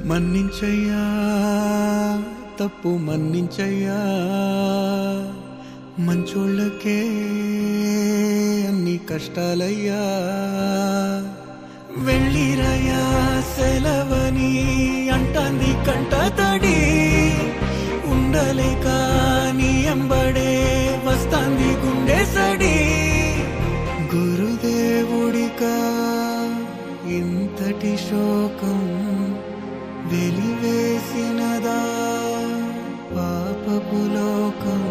మన్నించయ్యా తప్పు మన్నించయ్యా మంచోళ్ళకే అన్ని కష్టాలయ్యా వెళ్ళిరయ్యా సెలవని అంటాంది కంట తడి ఉండలేక నీ ఎంబడే వస్తాంది గుండె సడి గురుదేవుడికా ఇంతటి శోకం వెలివేసినదా పాపపు లోకం